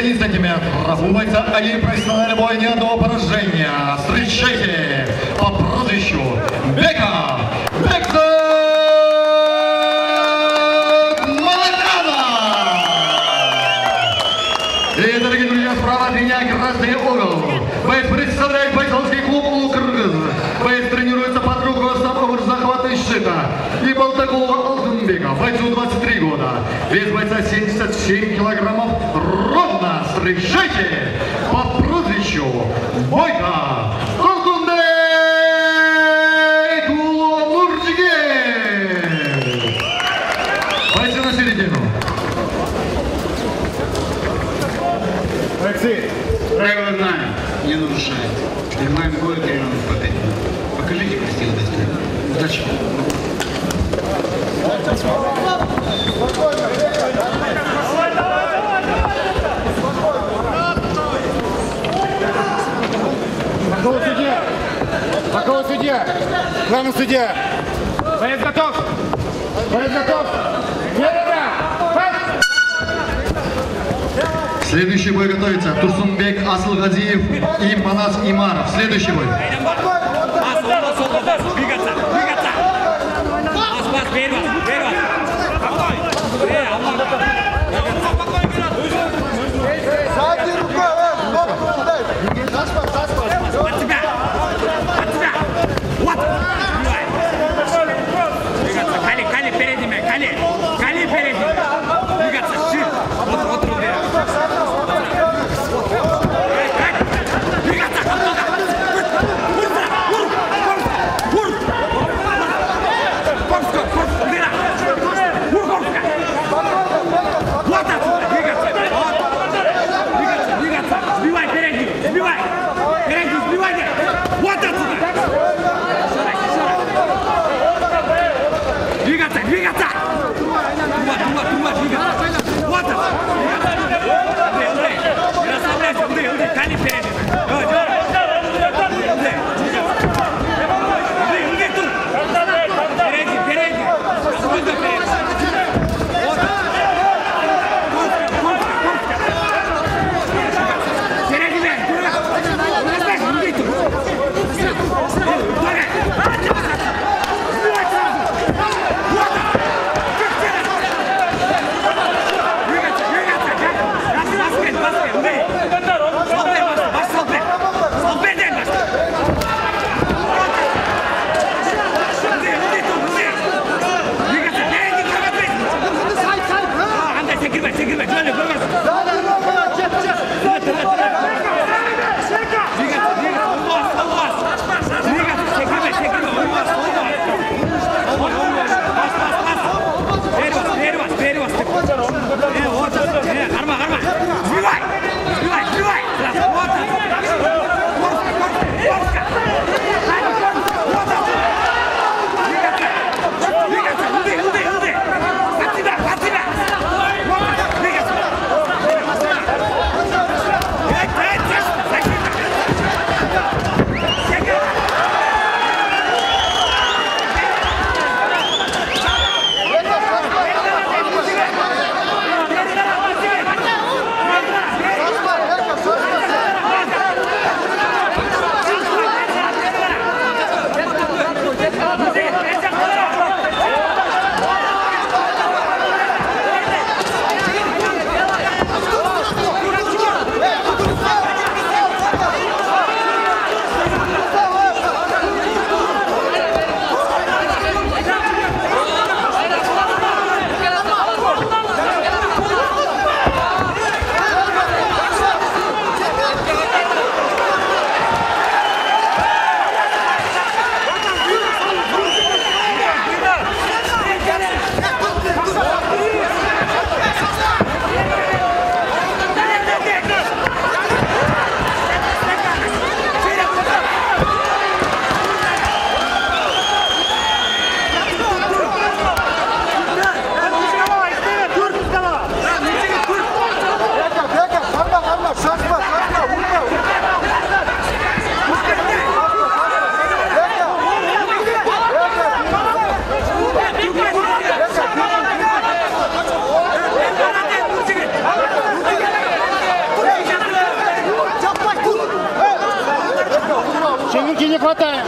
11 сантиметров. У бойца один профессиональный бой, ни одного поражения. Встречайте по прозвищу Бека Молокана! И, дорогие друзья, справа от меня красный угол. Боец представляет бойцовский клуб «Улукыргыз». Боец тренируется под руководством захвата щита и Балтакова Алтынбека. Бойцу 23 года. Вес бойца 77 килограммов. Ровно. Встречайте по прозвищу Бойко Толкунбек Нурджигер. Бойцы на середину. Алексей, правила знаем, не нарушаем. Принимаем бой 3 минуты по 5 минут. Покажите красиво достойно. Удачи. Какого судья? Какого судья? Главный судья. Боец готов. Боец готов. Следующий бой готовится Турсунбек Асылгазиев и Манас Имаров. Следующий бой. Руки не хватает.